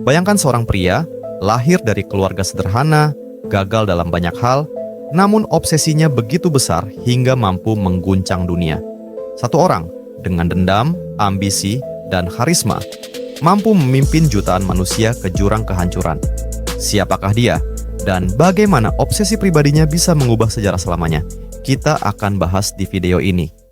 Bayangkan seorang pria, lahir dari keluarga sederhana, gagal dalam banyak hal, namun obsesinya begitu besar hingga mampu mengguncang dunia. Satu orang dengan dendam, ambisi, dan karisma mampu memimpin jutaan manusia ke jurang kehancuran. Siapakah dia? Dan bagaimana obsesi pribadinya bisa mengubah sejarah selamanya? Kita akan bahas di video ini.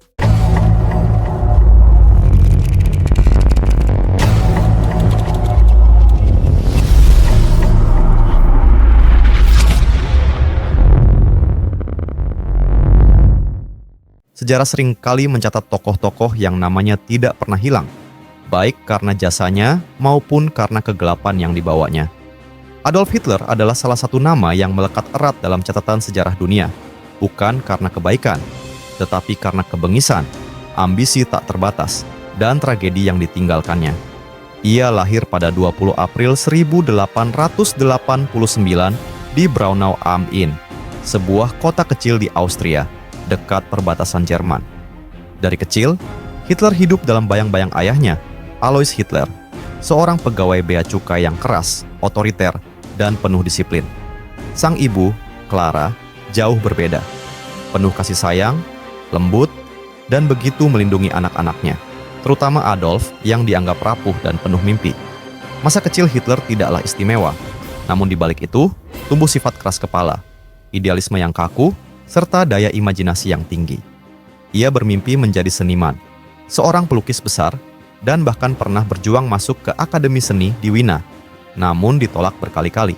Sejarah seringkali mencatat tokoh-tokoh yang namanya tidak pernah hilang, baik karena jasanya maupun karena kegelapan yang dibawanya. Adolf Hitler adalah salah satu nama yang melekat erat dalam catatan sejarah dunia, bukan karena kebaikan, tetapi karena kebengisan, ambisi tak terbatas, dan tragedi yang ditinggalkannya. Ia lahir pada 20 April 1889 di Braunau am Inn, sebuah kota kecil di Austria, dekat perbatasan Jerman. Dari kecil, Hitler hidup dalam bayang-bayang ayahnya, Alois Hitler, seorang pegawai bea cukai yang keras, otoriter, dan penuh disiplin. Sang ibu, Clara, jauh berbeda, penuh kasih sayang, lembut, dan begitu melindungi anak-anaknya, terutama Adolf yang dianggap rapuh dan penuh mimpi. Masa kecil Hitler tidaklah istimewa, namun di balik itu tumbuh sifat keras kepala, idealisme yang kaku, serta daya imajinasi yang tinggi. Ia bermimpi menjadi seniman, seorang pelukis besar, dan bahkan pernah berjuang masuk ke Akademi Seni di Wina, namun ditolak berkali-kali.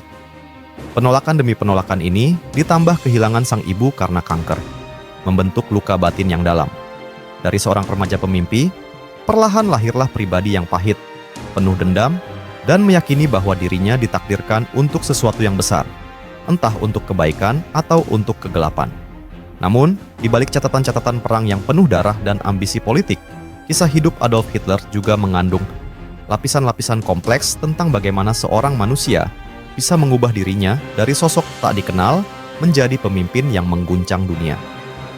Penolakan demi penolakan ini ditambah kehilangan sang ibu karena kanker, membentuk luka batin yang dalam. Dari seorang remaja pemimpi, perlahan lahirlah pribadi yang pahit, penuh dendam, dan meyakini bahwa dirinya ditakdirkan untuk sesuatu yang besar, entah untuk kebaikan atau untuk kegelapan. Namun, di balik catatan-catatan perang yang penuh darah dan ambisi politik, kisah hidup Adolf Hitler juga mengandung lapisan-lapisan kompleks tentang bagaimana seorang manusia bisa mengubah dirinya dari sosok tak dikenal menjadi pemimpin yang mengguncang dunia.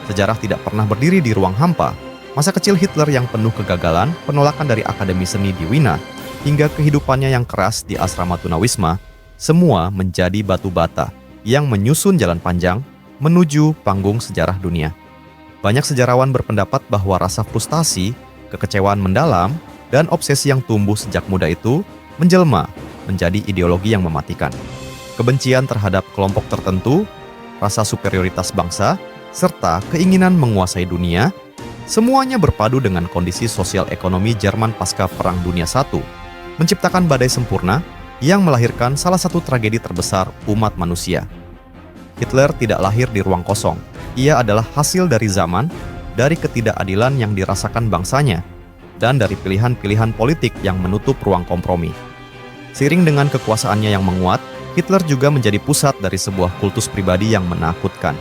Sejarah tidak pernah berdiri di ruang hampa. Masa kecil Hitler yang penuh kegagalan, penolakan dari Akademi Seni di Wina, hingga kehidupannya yang keras di asrama tunawisma, semua menjadi batu bata yang menyusun jalan panjang menuju panggung sejarah dunia. Banyak sejarawan berpendapat bahwa rasa frustasi, kekecewaan mendalam, dan obsesi yang tumbuh sejak muda itu menjelma menjadi ideologi yang mematikan. Kebencian terhadap kelompok tertentu, rasa superioritas bangsa, serta keinginan menguasai dunia, semuanya berpadu dengan kondisi sosial ekonomi Jerman pasca Perang Dunia I, menciptakan badai sempurna yang melahirkan salah satu tragedi terbesar umat manusia. Hitler tidak lahir di ruang kosong. Ia adalah hasil dari zaman, dari ketidakadilan yang dirasakan bangsanya, dan dari pilihan-pilihan politik yang menutup ruang kompromi. Seiring dengan kekuasaannya yang menguat, Hitler juga menjadi pusat dari sebuah kultus pribadi yang menakutkan.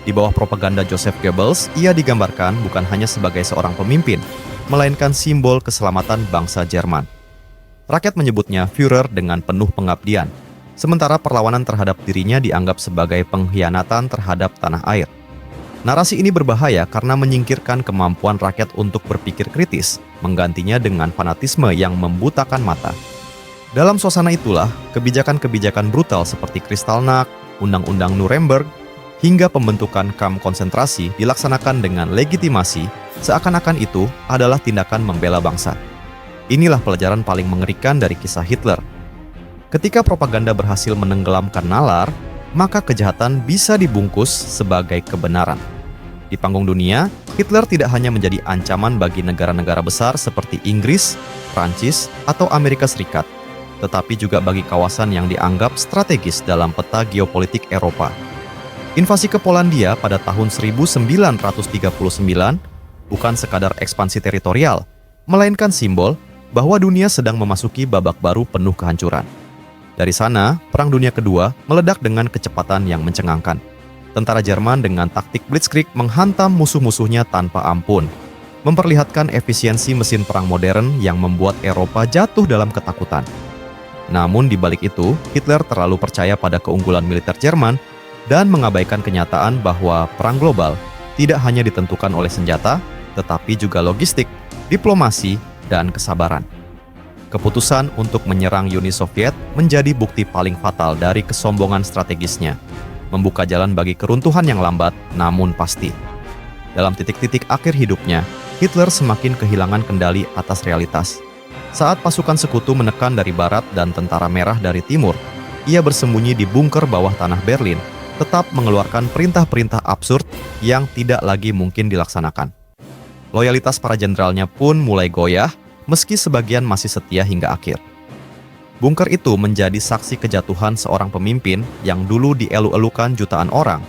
Di bawah propaganda Joseph Goebbels, ia digambarkan bukan hanya sebagai seorang pemimpin, melainkan simbol keselamatan bangsa Jerman. Rakyat menyebutnya Führer dengan penuh pengabdian, sementara perlawanan terhadap dirinya dianggap sebagai pengkhianatan terhadap tanah air. Narasi ini berbahaya karena menyingkirkan kemampuan rakyat untuk berpikir kritis, menggantinya dengan fanatisme yang membutakan mata. Dalam suasana itulah, kebijakan-kebijakan brutal seperti Kristallnacht, Undang-Undang Nuremberg, hingga pembentukan kamp konsentrasi dilaksanakan dengan legitimasi, seakan-akan itu adalah tindakan membela bangsa. Inilah pelajaran paling mengerikan dari kisah Hitler. Ketika propaganda berhasil menenggelamkan nalar, maka kejahatan bisa dibungkus sebagai kebenaran. Di panggung dunia, Hitler tidak hanya menjadi ancaman bagi negara-negara besar seperti Inggris, Prancis, atau Amerika Serikat, tetapi juga bagi kawasan yang dianggap strategis dalam peta geopolitik Eropa. Invasi ke Polandia pada tahun 1939 bukan sekadar ekspansi teritorial, melainkan simbol bahwa dunia sedang memasuki babak baru penuh kehancuran. Dari sana, Perang Dunia Kedua meledak dengan kecepatan yang mencengangkan. Tentara Jerman dengan taktik Blitzkrieg menghantam musuh-musuhnya tanpa ampun, memperlihatkan efisiensi mesin perang modern yang membuat Eropa jatuh dalam ketakutan. Namun di balik itu, Hitler terlalu percaya pada keunggulan militer Jerman dan mengabaikan kenyataan bahwa perang global tidak hanya ditentukan oleh senjata, tetapi juga logistik, diplomasi, dan kesabaran. Keputusan untuk menyerang Uni Soviet menjadi bukti paling fatal dari kesombongan strategisnya, membuka jalan bagi keruntuhan yang lambat namun pasti. Dalam titik-titik akhir hidupnya, Hitler semakin kehilangan kendali atas realitas. Saat pasukan sekutu menekan dari barat dan tentara merah dari timur, ia bersembunyi di bunker bawah tanah Berlin, tetap mengeluarkan perintah-perintah absurd yang tidak lagi mungkin dilaksanakan. Loyalitas para jenderalnya pun mulai goyah, meski sebagian masih setia hingga akhir. Bunker itu menjadi saksi kejatuhan seorang pemimpin yang dulu dielu-elukan jutaan orang,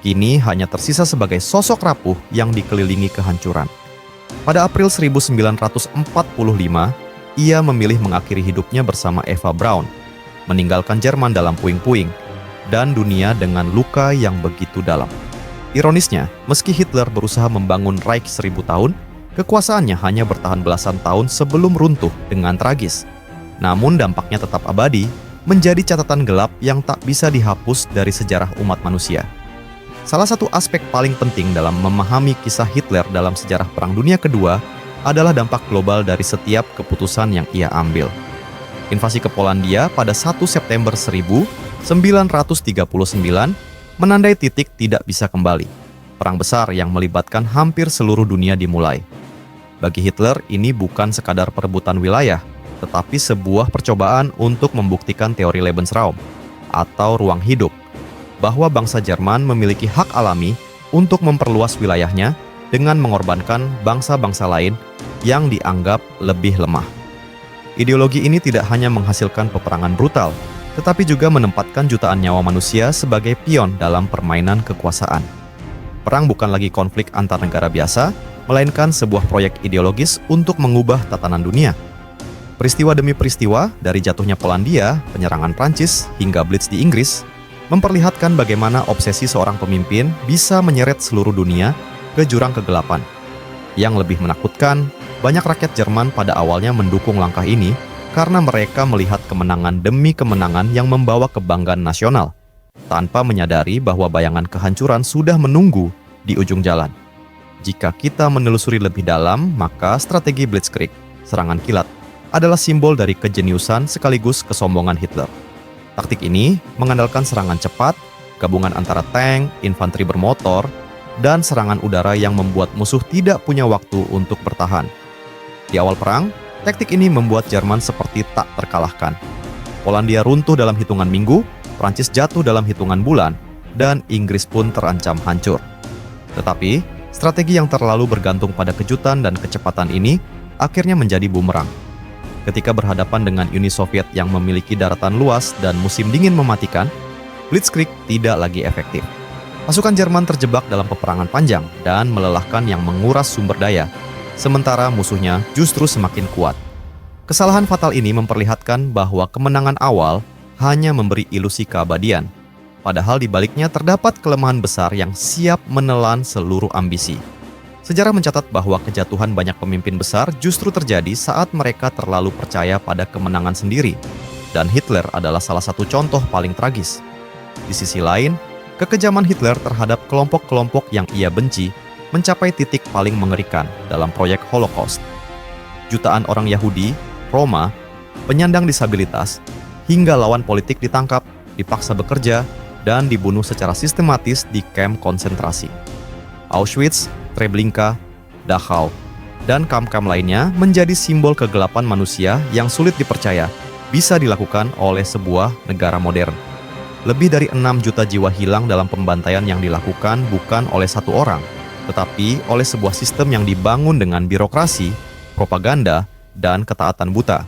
kini hanya tersisa sebagai sosok rapuh yang dikelilingi kehancuran. Pada April 1945, ia memilih mengakhiri hidupnya bersama Eva Braun, meninggalkan Jerman dalam puing-puing, dan dunia dengan luka yang begitu dalam. Ironisnya, meski Hitler berusaha membangun Reich 1000 tahun, kekuasaannya hanya bertahan belasan tahun sebelum runtuh dengan tragis. Namun dampaknya tetap abadi, menjadi catatan gelap yang tak bisa dihapus dari sejarah umat manusia. Salah satu aspek paling penting dalam memahami kisah Hitler dalam sejarah Perang Dunia Kedua adalah dampak global dari setiap keputusan yang ia ambil. Invasi ke Polandia pada 1 September 1939 menandai titik tidak bisa kembali. Perang besar yang melibatkan hampir seluruh dunia dimulai. Bagi Hitler, ini bukan sekadar perebutan wilayah, tetapi sebuah percobaan untuk membuktikan teori Lebensraum, atau ruang hidup, bahwa bangsa Jerman memiliki hak alami untuk memperluas wilayahnya dengan mengorbankan bangsa-bangsa lain yang dianggap lebih lemah. Ideologi ini tidak hanya menghasilkan peperangan brutal, tetapi juga menempatkan jutaan nyawa manusia sebagai pion dalam permainan kekuasaan. Perang bukan lagi konflik antar negara biasa, melainkan sebuah proyek ideologis untuk mengubah tatanan dunia. Peristiwa demi peristiwa, dari jatuhnya Polandia, penyerangan Prancis, hingga Blitz di Inggris, memperlihatkan bagaimana obsesi seorang pemimpin bisa menyeret seluruh dunia ke jurang kegelapan. Yang lebih menakutkan, banyak rakyat Jerman pada awalnya mendukung langkah ini karena mereka melihat kemenangan demi kemenangan yang membawa kebanggaan nasional, tanpa menyadari bahwa bayangan kehancuran sudah menunggu di ujung jalan. Jika kita menelusuri lebih dalam, maka strategi Blitzkrieg, serangan kilat, adalah simbol dari kejeniusan sekaligus kesombongan Hitler. Taktik ini mengandalkan serangan cepat, gabungan antara tank, infanteri bermotor, dan serangan udara yang membuat musuh tidak punya waktu untuk bertahan. Di awal perang, taktik ini membuat Jerman seperti tak terkalahkan. Polandia runtuh dalam hitungan minggu, Prancis jatuh dalam hitungan bulan, dan Inggris pun terancam hancur. Tetapi, strategi yang terlalu bergantung pada kejutan dan kecepatan ini akhirnya menjadi bumerang. Ketika berhadapan dengan Uni Soviet yang memiliki daratan luas dan musim dingin mematikan, Blitzkrieg tidak lagi efektif. Pasukan Jerman terjebak dalam peperangan panjang dan melelahkan yang menguras sumber daya, sementara musuhnya justru semakin kuat. Kesalahan fatal ini memperlihatkan bahwa kemenangan awal hanya memberi ilusi keabadian, padahal di baliknya terdapat kelemahan besar yang siap menelan seluruh ambisi. Sejarah mencatat bahwa kejatuhan banyak pemimpin besar justru terjadi saat mereka terlalu percaya pada kemenangan sendiri, dan Hitler adalah salah satu contoh paling tragis. Di sisi lain, kekejaman Hitler terhadap kelompok-kelompok yang ia benci mencapai titik paling mengerikan dalam proyek Holocaust. Jutaan orang Yahudi, Roma, penyandang disabilitas, hingga lawan politik ditangkap, dipaksa bekerja, dan dibunuh secara sistematis di kamp konsentrasi. Auschwitz, Treblinka, Dachau, dan kamp-kamp lainnya menjadi simbol kegelapan manusia yang sulit dipercaya bisa dilakukan oleh sebuah negara modern. Lebih dari 6 juta jiwa hilang dalam pembantaian yang dilakukan bukan oleh satu orang, tetapi oleh sebuah sistem yang dibangun dengan birokrasi, propaganda, dan ketaatan buta.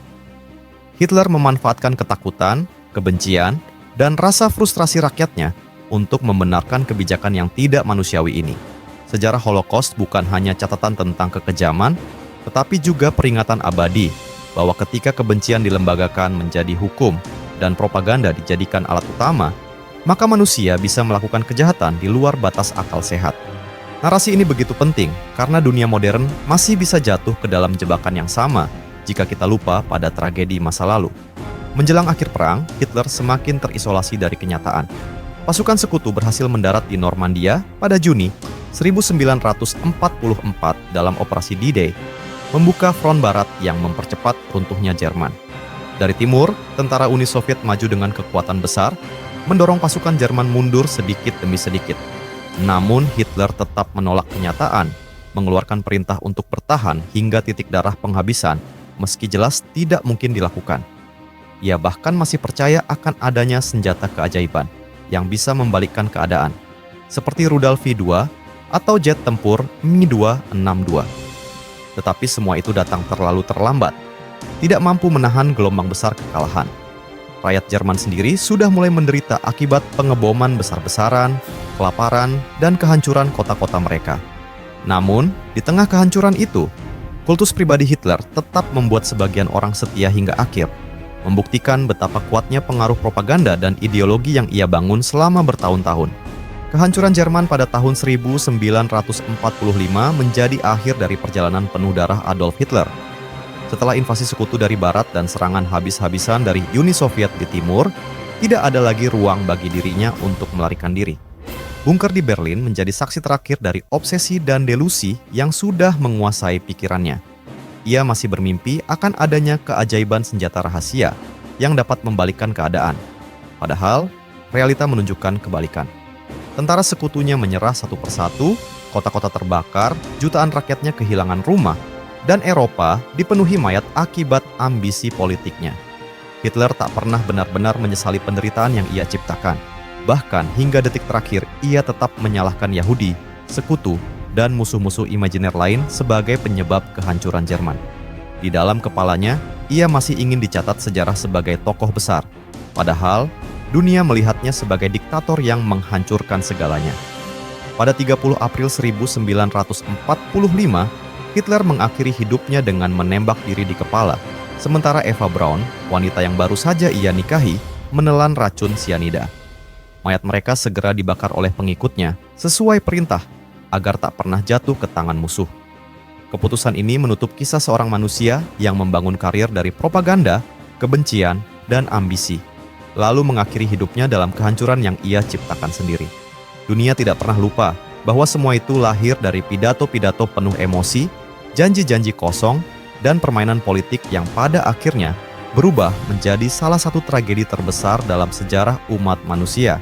Hitler memanfaatkan ketakutan, kebencian, dan rasa frustrasi rakyatnya untuk membenarkan kebijakan yang tidak manusiawi ini. Sejarah Holocaust bukan hanya catatan tentang kekejaman, tetapi juga peringatan abadi bahwa ketika kebencian dilembagakan menjadi hukum dan propaganda dijadikan alat utama, maka manusia bisa melakukan kejahatan di luar batas akal sehat. Narasi ini begitu penting karena dunia modern masih bisa jatuh ke dalam jebakan yang sama jika kita lupa pada tragedi masa lalu. Menjelang akhir perang, Hitler semakin terisolasi dari kenyataan. Pasukan sekutu berhasil mendarat di Normandia pada Juni 1944 dalam operasi D-Day. membuka front barat yang mempercepat runtuhnya Jerman. Dari timur, tentara Uni Soviet maju dengan kekuatan besar, mendorong pasukan Jerman mundur sedikit demi sedikit. Namun Hitler tetap menolak kenyataan, mengeluarkan perintah untuk bertahan hingga titik darah penghabisan, meski jelas tidak mungkin dilakukan. Ia bahkan masih percaya akan adanya senjata keajaiban yang bisa membalikkan keadaan, seperti rudal V2 atau jet tempur Mi-262. Tetapi semua itu datang terlalu terlambat, tidak mampu menahan gelombang besar kekalahan. Rakyat Jerman sendiri sudah mulai menderita akibat pengeboman besar-besaran, kelaparan, dan kehancuran kota-kota mereka. Namun, di tengah kehancuran itu, kultus pribadi Hitler tetap membuat sebagian orang setia hingga akhir, membuktikan betapa kuatnya pengaruh propaganda dan ideologi yang ia bangun selama bertahun-tahun. Kehancuran Jerman pada tahun 1945 menjadi akhir dari perjalanan penuh darah Adolf Hitler. Setelah invasi sekutu dari barat dan serangan habis-habisan dari Uni Soviet di timur, tidak ada lagi ruang bagi dirinya untuk melarikan diri. Bunker di Berlin menjadi saksi terakhir dari obsesi dan delusi yang sudah menguasai pikirannya. Ia masih bermimpi akan adanya keajaiban senjata rahasia yang dapat membalikkan keadaan. Padahal, realita menunjukkan kebalikan. Tentara sekutunya menyerah satu persatu, kota-kota terbakar, jutaan rakyatnya kehilangan rumah, dan Eropa dipenuhi mayat akibat ambisi politiknya. Hitler tak pernah benar-benar menyesali penderitaan yang ia ciptakan. Bahkan hingga detik terakhir, ia tetap menyalahkan Yahudi, sekutu, dan musuh-musuh imajiner lain sebagai penyebab kehancuran Jerman. Di dalam kepalanya, ia masih ingin dicatat sejarah sebagai tokoh besar. Padahal, dunia melihatnya sebagai diktator yang menghancurkan segalanya. Pada 30 April 1945, Hitler mengakhiri hidupnya dengan menembak diri di kepala, sementara Eva Braun, wanita yang baru saja ia nikahi, menelan racun sianida. Mayat mereka segera dibakar oleh pengikutnya, sesuai perintah, agar tak pernah jatuh ke tangan musuh. Keputusan ini menutup kisah seorang manusia yang membangun karir dari propaganda, kebencian, dan ambisi, lalu mengakhiri hidupnya dalam kehancuran yang ia ciptakan sendiri. Dunia tidak pernah lupa bahwa semua itu lahir dari pidato-pidato penuh emosi, janji-janji kosong, dan permainan politik yang pada akhirnya berubah menjadi salah satu tragedi terbesar dalam sejarah umat manusia.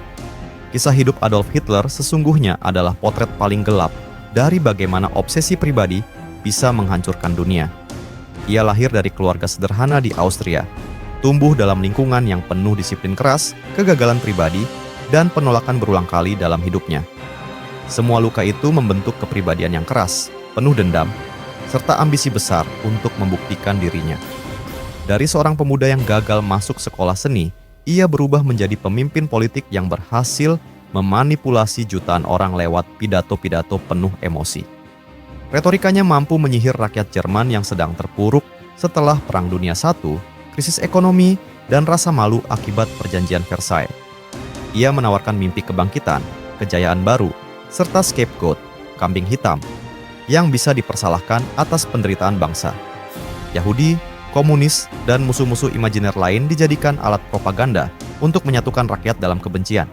Kisah hidup Adolf Hitler sesungguhnya adalah potret paling gelap dari bagaimana obsesi pribadi bisa menghancurkan dunia. Ia lahir dari keluarga sederhana di Austria, tumbuh dalam lingkungan yang penuh disiplin keras, kegagalan pribadi, dan penolakan berulang kali dalam hidupnya. Semua luka itu membentuk kepribadian yang keras, penuh dendam, serta ambisi besar untuk membuktikan dirinya. Dari seorang pemuda yang gagal masuk sekolah seni, ia berubah menjadi pemimpin politik yang berhasil memanipulasi jutaan orang lewat pidato-pidato penuh emosi. Retorikanya mampu menyihir rakyat Jerman yang sedang terpuruk setelah Perang Dunia I, krisis ekonomi, dan rasa malu akibat Perjanjian Versailles. Ia menawarkan mimpi kebangkitan, kejayaan baru, serta scapegoat, kambing hitam, yang bisa dipersalahkan atas penderitaan bangsa. Yahudi, komunis, dan musuh-musuh imajiner lain dijadikan alat propaganda untuk menyatukan rakyat dalam kebencian.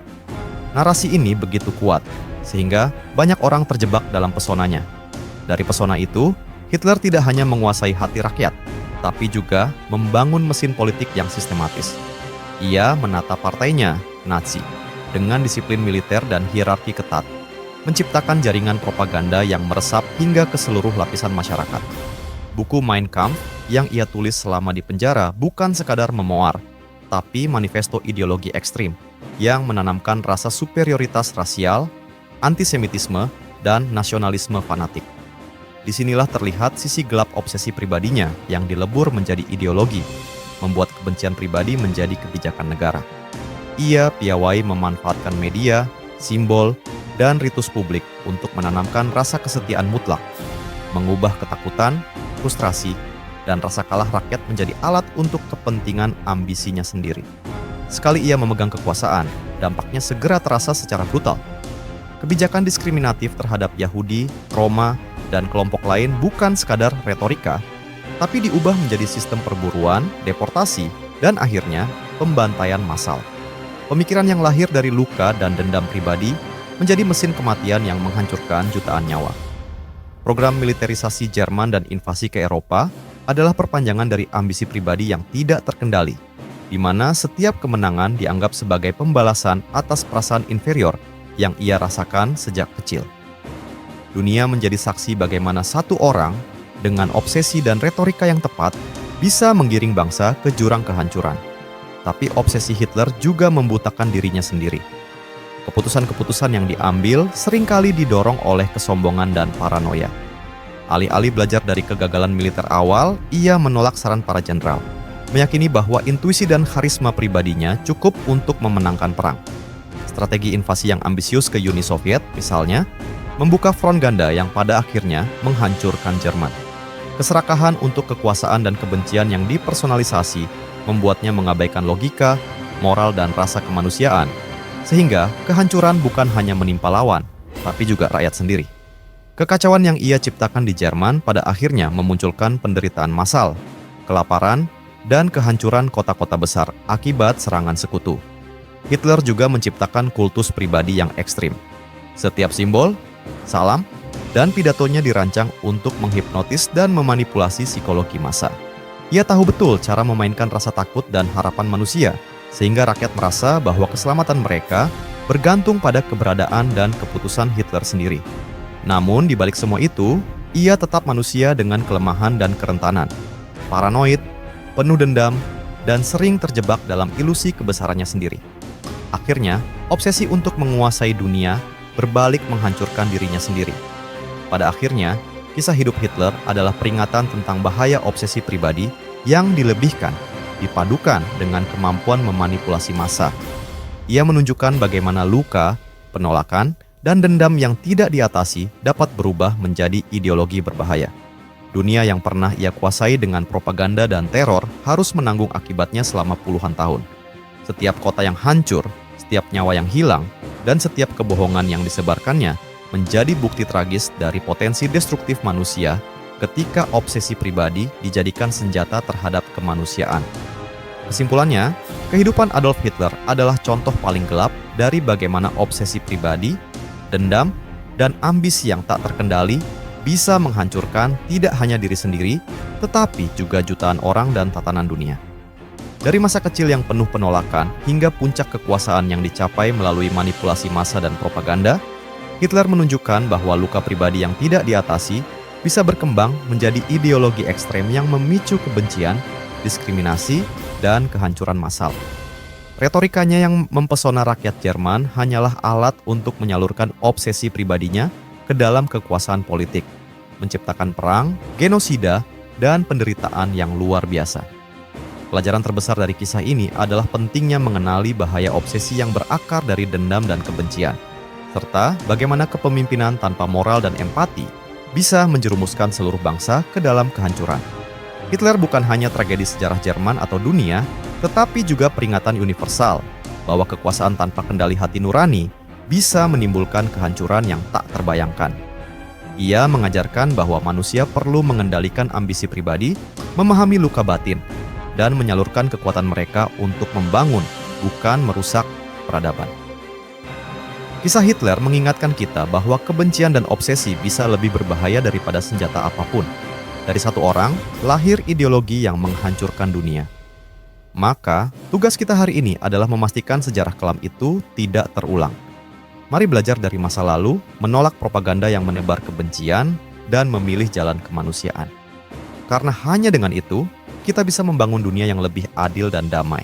Narasi ini begitu kuat, sehingga banyak orang terjebak dalam pesonanya. Dari pesona itu, Hitler tidak hanya menguasai hati rakyat, tapi juga membangun mesin politik yang sistematis. Ia menata partainya, Nazi, dengan disiplin militer dan hierarki ketat, menciptakan jaringan propaganda yang meresap hingga ke seluruh lapisan masyarakat. Buku Mein Kampf yang ia tulis selama di penjara bukan sekadar memoar, tapi manifesto ideologi ekstrim yang menanamkan rasa superioritas rasial, antisemitisme, dan nasionalisme fanatik. Disinilah terlihat sisi gelap obsesi pribadinya yang dilebur menjadi ideologi, membuat kebencian pribadi menjadi kebijakan negara. Ia piawai memanfaatkan media, simbol, dan ritus publik untuk menanamkan rasa kesetiaan mutlak, mengubah ketakutan, frustrasi, dan rasa kalah rakyat menjadi alat untuk kepentingan ambisinya sendiri. Sekali ia memegang kekuasaan, dampaknya segera terasa secara brutal. Kebijakan diskriminatif terhadap Yahudi, Roma, dan kelompok lain bukan sekadar retorika, tapi diubah menjadi sistem perburuan, deportasi, dan akhirnya pembantaian massal. Pemikiran yang lahir dari luka dan dendam pribadi menjadi mesin kematian yang menghancurkan jutaan nyawa. Program militerisasi Jerman dan invasi ke Eropa adalah perpanjangan dari ambisi pribadi yang tidak terkendali, di mana setiap kemenangan dianggap sebagai pembalasan atas perasaan inferior yang ia rasakan sejak kecil. Dunia menjadi saksi bagaimana satu orang dengan obsesi dan retorika yang tepat bisa menggiring bangsa ke jurang kehancuran. Tapi obsesi Hitler juga membutakan dirinya sendiri. Keputusan-keputusan yang diambil seringkali didorong oleh kesombongan dan paranoia. Alih-alih belajar dari kegagalan militer awal, ia menolak saran para jenderal, meyakini bahwa intuisi dan karisma pribadinya cukup untuk memenangkan perang. Strategi invasi yang ambisius ke Uni Soviet, misalnya, membuka front ganda yang pada akhirnya menghancurkan Jerman. Keserakahan untuk kekuasaan dan kebencian yang dipersonalisasi membuatnya mengabaikan logika, moral, dan rasa kemanusiaan, sehingga kehancuran bukan hanya menimpa lawan, tapi juga rakyat sendiri. Kekacauan yang ia ciptakan di Jerman pada akhirnya memunculkan penderitaan massal, kelaparan, dan kehancuran kota-kota besar akibat serangan sekutu. Hitler juga menciptakan kultus pribadi yang ekstrim. Setiap simbol, salam, dan pidatonya dirancang untuk menghipnotis dan memanipulasi psikologi massa. Ia tahu betul cara memainkan rasa takut dan harapan manusia, sehingga rakyat merasa bahwa keselamatan mereka bergantung pada keberadaan dan keputusan Hitler sendiri. Namun di balik semua itu, ia tetap manusia dengan kelemahan dan kerentanan, paranoid, penuh dendam, dan sering terjebak dalam ilusi kebesarannya sendiri. Akhirnya, obsesi untuk menguasai dunia berbalik menghancurkan dirinya sendiri. Pada akhirnya, kisah hidup Hitler adalah peringatan tentang bahaya obsesi pribadi yang dilebihkan, dipadukan dengan kemampuan memanipulasi massa. Ia menunjukkan bagaimana luka, penolakan, dan dendam yang tidak diatasi dapat berubah menjadi ideologi berbahaya. Dunia yang pernah ia kuasai dengan propaganda dan teror harus menanggung akibatnya selama puluhan tahun. Setiap kota yang hancur, setiap nyawa yang hilang, dan setiap kebohongan yang disebarkannya menjadi bukti tragis dari potensi destruktif manusia ketika obsesi pribadi dijadikan senjata terhadap kemanusiaan. Kesimpulannya, kehidupan Adolf Hitler adalah contoh paling gelap dari bagaimana obsesi pribadi, dendam, dan ambisi yang tak terkendali bisa menghancurkan tidak hanya diri sendiri, tetapi juga jutaan orang dan tatanan dunia. Dari masa kecil yang penuh penolakan hingga puncak kekuasaan yang dicapai melalui manipulasi massa dan propaganda, Hitler menunjukkan bahwa luka pribadi yang tidak diatasi bisa berkembang menjadi ideologi ekstrem yang memicu kebencian, diskriminasi, dan kehancuran massal. Retorikanya yang mempesona rakyat Jerman hanyalah alat untuk menyalurkan obsesi pribadinya ke dalam kekuasaan politik, menciptakan perang, genosida, dan penderitaan yang luar biasa. Pelajaran terbesar dari kisah ini adalah pentingnya mengenali bahaya obsesi yang berakar dari dendam dan kebencian, serta bagaimana kepemimpinan tanpa moral dan empati bisa menjerumuskan seluruh bangsa ke dalam kehancuran. Hitler bukan hanya tragedi sejarah Jerman atau dunia, tetapi juga peringatan universal bahwa kekuasaan tanpa kendali hati nurani bisa menimbulkan kehancuran yang tak terbayangkan. Ia mengajarkan bahwa manusia perlu mengendalikan ambisi pribadi, memahami luka batin, dan menyalurkan kekuatan mereka untuk membangun, bukan merusak peradaban. Kisah Hitler mengingatkan kita bahwa kebencian dan obsesi bisa lebih berbahaya daripada senjata apapun. Dari satu orang, lahir ideologi yang menghancurkan dunia. Maka, tugas kita hari ini adalah memastikan sejarah kelam itu tidak terulang. Mari belajar dari masa lalu, menolak propaganda yang menebar kebencian, dan memilih jalan kemanusiaan. Karena hanya dengan itu, kita bisa membangun dunia yang lebih adil dan damai.